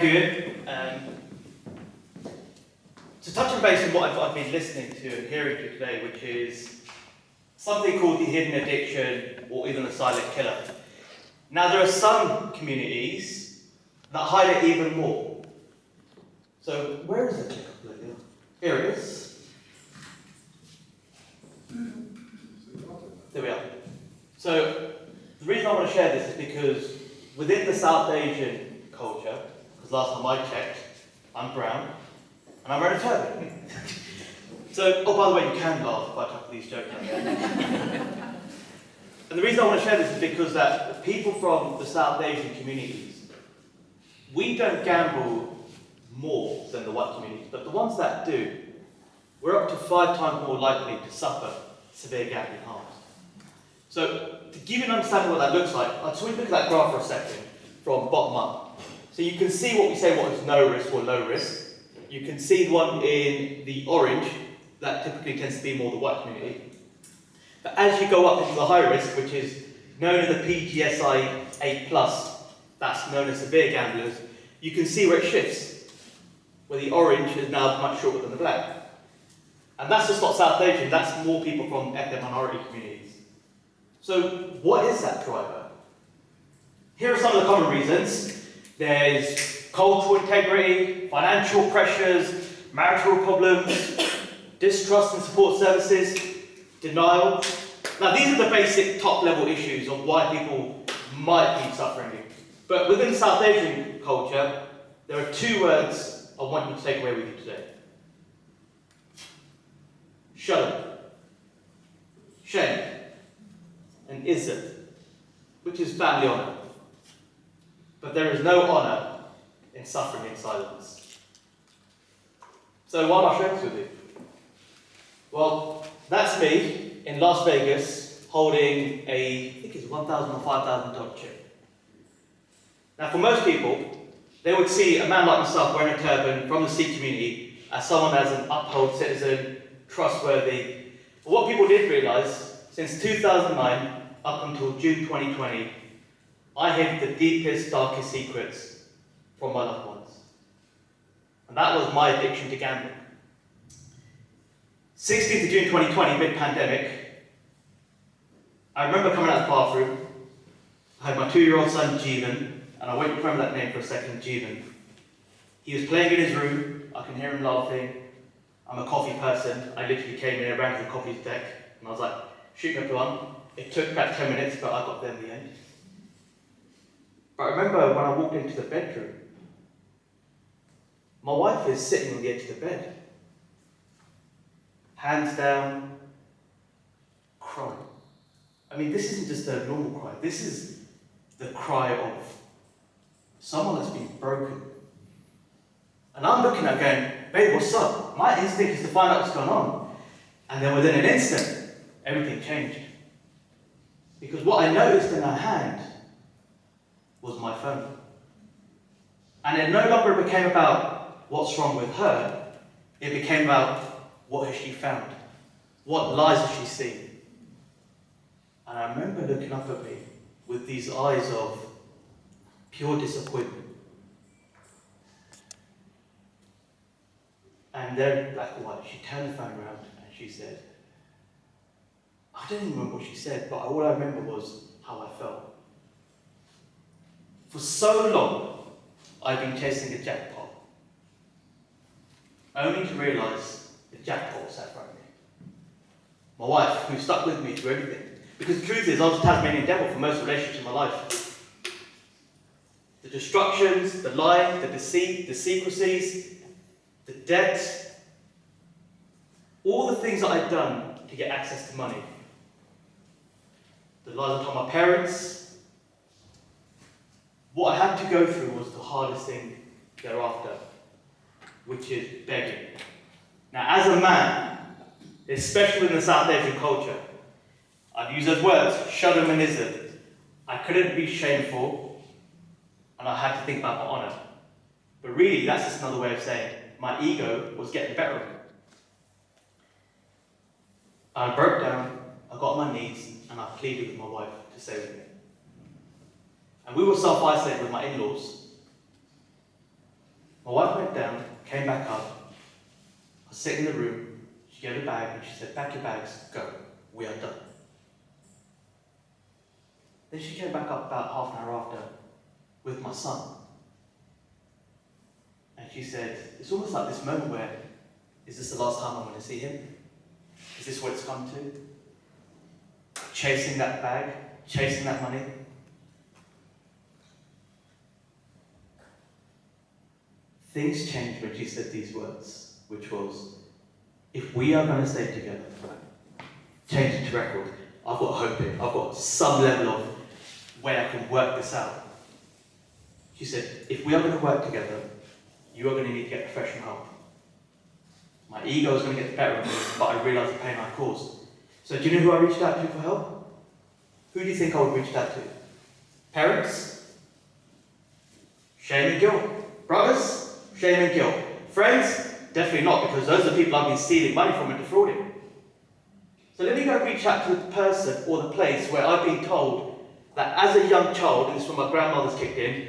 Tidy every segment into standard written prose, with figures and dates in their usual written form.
Good. So touching base on what I've been listening to and hearing to today, which is something called the hidden addiction or even the silent killer. Now there are some communities that hide it even more. So where is it? Here it is. There we are. So the reason I want to share this is because within the South Asian culture, because last time I checked, I'm brown, and I'm wearing a turban. So, oh, by the way, you can laugh if I tackle these jokes. And the reason I want to share this is because that the people from the South Asian communities, we don't gamble more than the white communities, but the ones that do, we're up to 5 times more likely to suffer severe gambling harms. So, to give you an understanding of what that looks like, I just want you to look at that graph for a second, from bottom up. So you can see what we say what is no risk or low risk. You can see the one in the orange, that typically tends to be more the white community. But as you go up into the high risk, which is known as the PGSI 8+, that's known as severe gamblers, you can see where it shifts, where the orange is now much shorter than the black. And that's just not South Asian, that's more people from ethnic minority communities. So what is that driver? Here are some of the common reasons. There's cultural integrity, financial pressures, marital problems, distrust in support services, denial. Now these are the basic top level issues of why people might be suffering. But within South Asian culture, there are 2 words I want you to take away with you today. Sharam, shame, and izzat, which is family honour. But there is no honour in suffering in silence. So why am I sharing this with you? Well, that's me in Las Vegas holding I think it's $1,000 or $5,000 chip. Now for most people, they would see a man like myself wearing a turban from the Sikh community as someone as an upheld citizen, trustworthy. But what people did realise, since 2009 up until June 2020, I hid the deepest, darkest secrets from my loved ones. And that was my addiction to gambling. 16th of June 2020, mid-pandemic, I remember coming out of the bathroom. I had my 2-year-old son, Jeevan, and I won't remember that name for a second, Jeevan. He was playing in his room, I can hear him laughing. I'm a coffee person. I literally came in and ran to the coffee deck, and I was like, shoot me up one. It took about 10 minutes, but I got there in the end. But I remember when I walked into the bedroom, my wife is sitting on the edge of the bed, hands down, crying. I mean, this isn't just a normal cry, this is the cry of someone that's been broken. And I'm looking at her going, babe, what's up? My instinct is to find out what's going on. And then within an instant, everything changed. Because what I noticed in her hand was my phone. And it no longer became about what's wrong with her, it became about what has she found? What lies has she seen? And I remember looking up at me with these eyes of pure disappointment. And then, black and white, she turned the phone around and she said, I don't even remember what she said, but all I remember was how I felt. For so long, I've been chasing the jackpot, only to realise the jackpot was sat in front of me. My wife, who stuck with me through everything. Because the truth is, I was a Tasmanian devil for most relationships in my life. The destructions, the lying, the deceit, the secrecies, the debt, all the things that I'd done to get access to money. The lies I told my parents. What I had to go through was the hardest thing thereafter, which is begging. Now, as a man, especially in the South Asian culture, I'd use those words, Sharam and izzat. I couldn't be shameful, and I had to think about my honour. But really, that's just another way of saying my ego was getting better of me. I broke down, I got on my knees, and I pleaded with my wife to stay with me. And we were self-isolated with my in-laws. My wife went down, came back up. I was sitting in the room. She gave a bag and she said, "Pack your bags, go. We are done." Then she came back up about half an hour after with my son. And she said, it's almost like this moment where, is this the last time I'm going to see him? Is this what it's come to? Chasing that bag, chasing that money. Things changed when she said these words, which was, if we are going to stay together, change it to record, I've got hope here. I've got some level of way I can work this out. She said, if we are going to work together, you are going to need to get professional help. My ego is going to get the better of me, but I realised the pain I caused. So do you know who I reached out to for help? Who do you think I would reach out to? Parents? Shame and guilt. Brothers? Shame and guilt. Friends? Definitely not, because those are the people I've been stealing money from and defrauding. So let me go reach out to the person or the place where I've been told that as a young child, and this is when my grandmother's kicked in,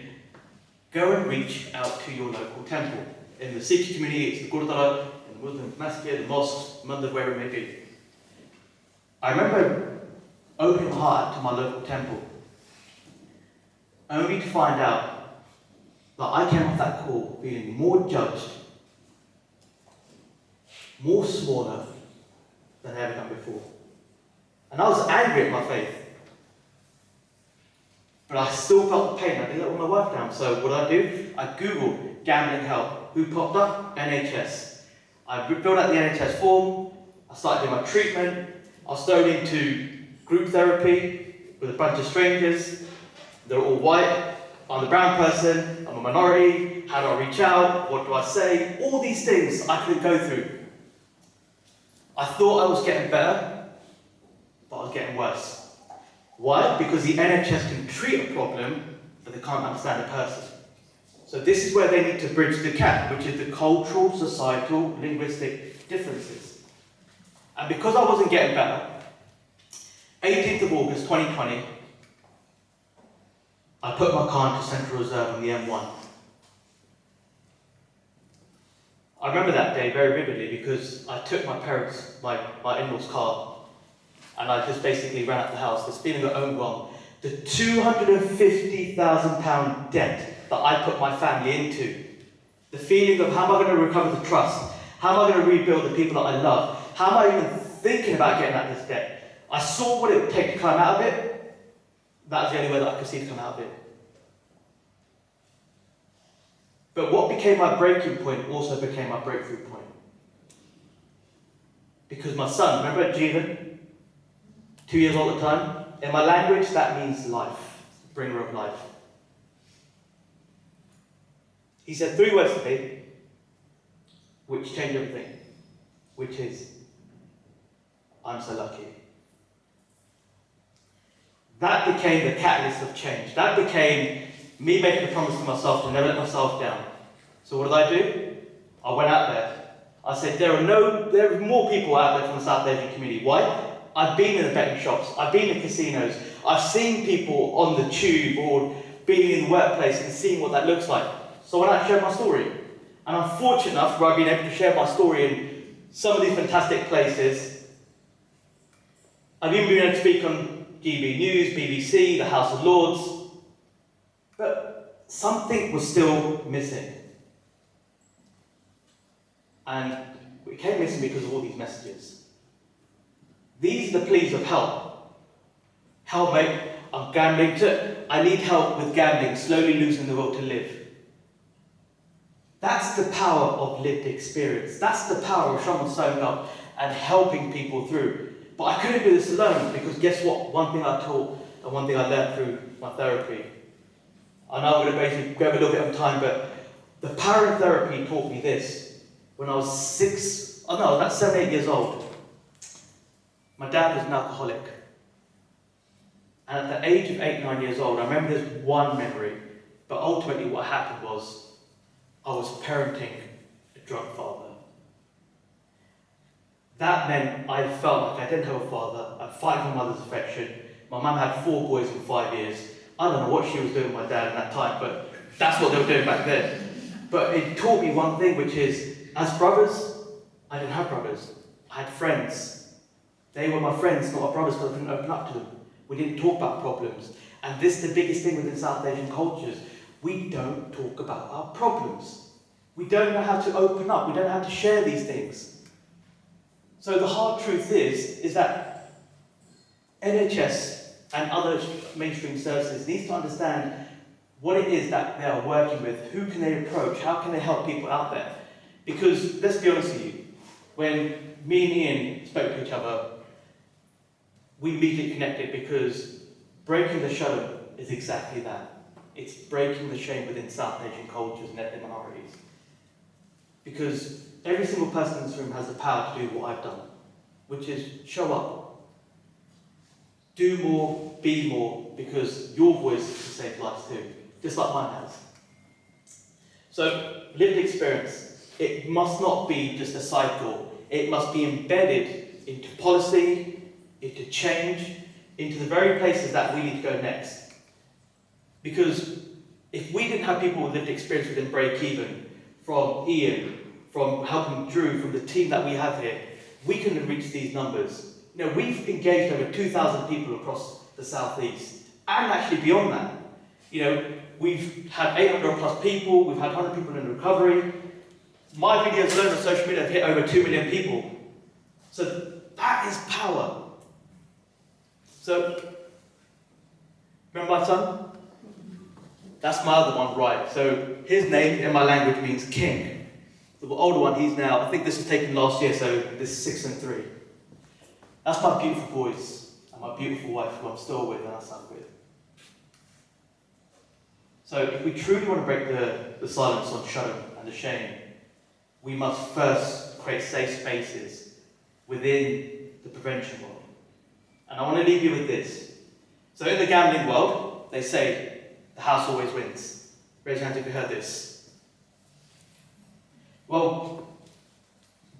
go and reach out to your local temple. In the Sikh community, it's the Gurdwara, in the Muslim masjid, the mosque, mandir, wherever it may be. I remember opening my heart to my local temple, only to find out that I came off that call feeling more judged, more smaller than I ever done before. And I was angry at my faith. But I still felt the pain. I didn't let my wife down. So what did? I Googled gambling help. Who popped up? NHS. I filled out the NHS form. I started doing my treatment. I was thrown into group therapy with a bunch of strangers. They're all white. I'm the brown person. I'm a minority. How do I reach out? What do I say? All these things I couldn't go through. I thought I was getting better, but I was getting worse. Why? Because the NHS can treat a problem, but they can't understand a person. So this is where they need to bridge the gap, which is the cultural, societal, linguistic differences. And because I wasn't getting better, 18th of August 2020, I put my car into Central Reserve on the M1. I remember that day very vividly because I took my parents, my in-laws' car, and I just basically ran out the house, this feeling of overwhelm. The £250,000 debt that I put my family into. The feeling of how am I going to recover the trust? How am I going to rebuild the people that I love? How am I even thinking about getting out of this debt? I saw what it would take to climb out of it. That was the only way that I could see to come out of it. But what became my breaking point also became my breakthrough point. Because my son, remember Jeevan? 2 years old at the time. In my language, that means life, bringer of life. He said 3 words to me, which changed everything, which is, I'm so lucky. That became the catalyst of change. That became me making a promise to myself to never let myself down. So what did I do? I went out there. I said, there are more people out there from the South Asian community. Why? I've been in the betting shops, I've been in casinos, I've seen people on the tube or being in the workplace and seeing what that looks like. So I went out and shared my story. And I'm fortunate enough where I've been able to share my story in some of these fantastic places. I've even been able to speak on GB News, BBC, the House of Lords. But something was still missing. And it came missing because of all these messages. These are the pleas of help. Help, mate, I'm gambling I need help with gambling, slowly losing the will to live. That's the power of lived experience. That's the power of someone showing up and helping people through. But I couldn't do this alone because guess what? One thing I taught and one thing I learned through my therapy. I know I'm going to basically grab a little bit of time, but the power of therapy taught me this. When I was about 7, 8 years old, my dad was an alcoholic. And at the age of 8, 9 years old, I remember this one memory, but ultimately what happened was I was parenting a drug father. That meant I felt like I didn't have a father, I'd fight my mother's affection. My mum had 4 boys in 5 years. I don't know what she was doing with my dad at that time, but that's what they were doing back then. But it taught me one thing, which is, as brothers, I didn't have brothers. I had friends. They were my friends, not my brothers, because I couldn't open up to them. We didn't talk about problems. And this is the biggest thing within South Asian cultures. We don't talk about our problems. We don't know how to open up. We don't know how to share these things. So the hard truth is that NHS and other mainstream services need to understand what it is that they are working with, who can they approach, how can they help people out there. Because, let's be honest with you, when me and Ian spoke to each other, we immediately connected because breaking the Sharam is exactly that. It's breaking the shame within South Asian cultures and ethnic minorities. Because every single person in this room has the power to do what I've done, which is show up. Do more, be more, because your voice can save lives too, just like mine has. So, lived experience, it must not be just a side door. It must be embedded into policy, into change, into the very places that we need to go next. Because if we didn't have people with lived experience within Break Even, from Ian, from helping Drew, from the team that we have here, we couldn't have reached these numbers. You know, we've engaged over 2,000 people across the southeast, and actually beyond that. You know, we've had 800 plus people, we've had 100 people in recovery. My videos alone on social media have hit over 2 million people. So that is power. So, remember my son? That's my other one, right. So his name in my language means king. The older one, he's now, I think this was taken last year, so this is 6 and 3. That's my beautiful boys, and my beautiful wife, who I'm still with and I son with. So if we truly want to break the silence on Sharam and the shame, we must first create safe spaces within the prevention world. And I want to leave you with this. So in the gambling world, they say, the house always wins. Raise your hand if you heard this. Well,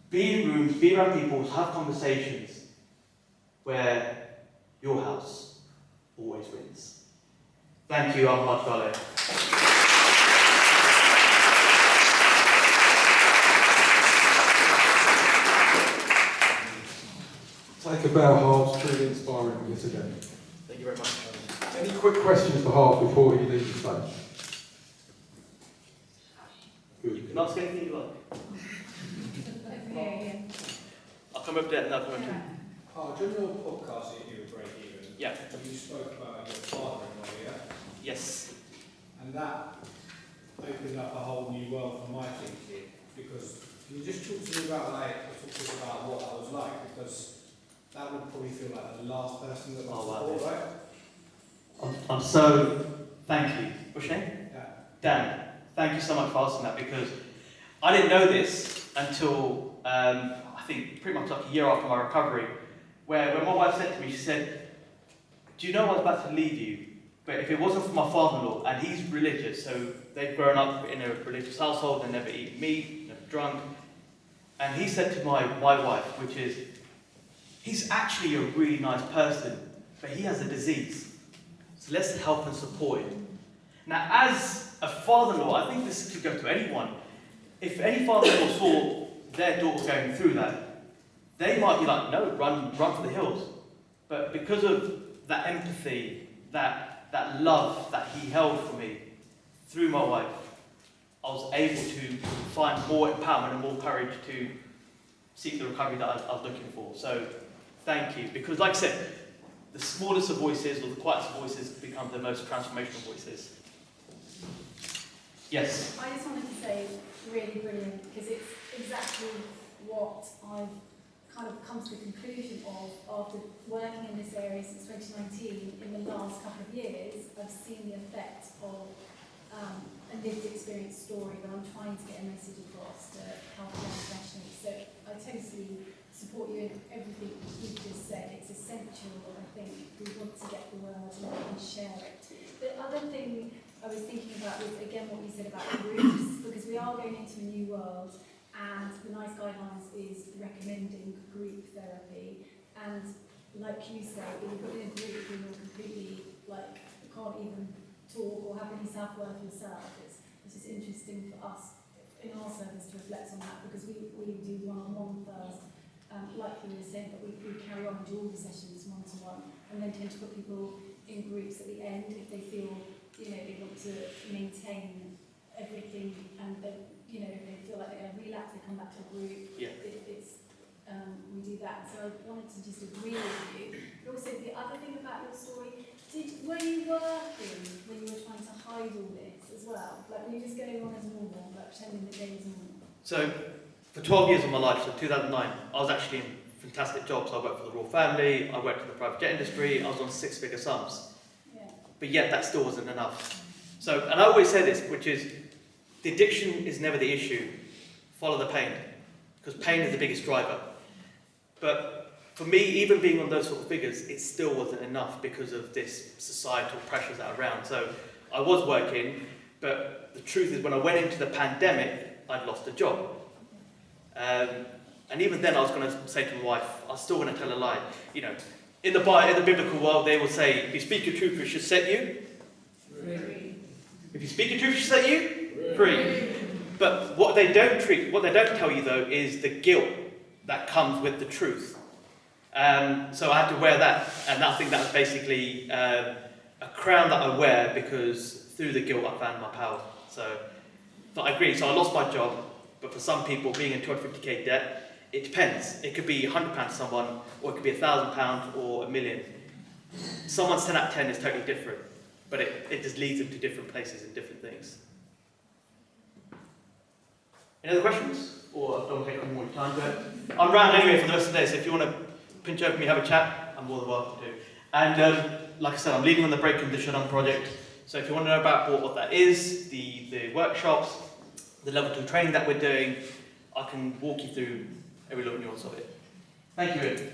be in rooms, be around people, have conversations where your house always wins. Thank you, I'm Harj Gahley. Take a bow, Harj, truly inspiring yet again. Thank you very much. Any quick questions for Harj before you leave the stage? Good. You can ask anything you like. I'll come up there and I'll come up to you. Harj, on your podcast that you do with Break Even, Yeah. you spoke about your father-in-law, yeah? Yes. And that opened up a whole new world for my thinking, because can you just talk to me about, about what that was like, because that would probably feel like the last person that was support, right? I'm so, thank you. What's your name? Yeah. Dan, thank you so much for asking that, because I didn't know this until, I think, pretty much like a year after my recovery, where when my wife said to me, she said, do you know I was about to leave you? But if it wasn't for my father-in-law, and he's religious, so they've grown up in a religious household, they never eat meat, never drunk, and he said to my wife, which is, he's actually a really nice person, but he has a disease. So let's help and support him. Now, as a father-in-law, I think this could go to anyone. If any father-in-law saw their daughter going through that, they might be like, no, run for the hills. But because of that empathy, that love that he held for me through my wife, I was able to find more empowerment and more courage to seek the recovery that I was looking for. So, thank you. Because like I said, the smallest of voices or the quietest of voices become the most transformational voices. Yes? I just wanted to say, really brilliant, because it's exactly what I've kind of come to the conclusion of after working in this area since 2019. In the last couple of years, I've seen the effect of a lived experience story when I'm trying to get a message across to healthcare professionals. So I totally support you in everything you've just said. It's essential, I think, we want to get the word and share it. The other thing I was thinking about was, again, what you said about groups, because we are going into a new world, and the NICE guidelines is recommending group therapy. And like you say, when you're in a group and you're completely, can't even talk or have any self-worth yourself, it's just interesting for us in our service to reflect on that, because we do one-on-one first, like you were saying, but we carry on and do all the sessions one-to-one, and then tend to put people in groups at the end if they feel, they want to maintain everything, and then, if they feel like they're going to relapse, they come back to a group. Yeah. We do that. So I wanted to just agree with you. But also, the other thing about your story, were you working when you were trying to hide all this as well? Like, were you just going on as normal, like pretending the day was normal? So, for 12 years of my life, so 2009, I was actually in fantastic jobs. I worked for the royal family, I worked in the private jet industry, I was on six-figure sums. Yeah. But yet that still wasn't enough. So, and I always say this, which is, the addiction is never the issue. Follow the pain. Because pain is the biggest driver. But for me, even being on those sort of figures, it still wasn't enough because of this societal pressures that are around. So I was working, but the truth is when I went into the pandemic, I'd lost a job. And even then I was going to say to my wife, I was still going to tell a lie. In the biblical world, they will say, if you speak your truth, it should set you free. If you speak your truth, it should set you free. But what they don't tell you though, is the guilt that comes with the truth. So I had to wear that, and I think that was basically a crown that I wear because through the guilt I found my power. But I agree, so I lost my job, but for some people being in 250k debt, it depends. It could be £100 to someone, or it could be £1,000 or £1 million. Someone's 10 out of 10 is totally different, but it just leads them to different places and different things. Any other questions? Or I don't want to take up more time, but I'm around anyway for the rest of the day, so if you want to pinch over me, have a chat, I'm more than welcome to. And like I said, I'm leading on the Breaking the Sharam project, so if you want to know about what that is, the workshops, the level 2 training that we're doing, I can walk you through every little nuance of it. Thank you, Ian.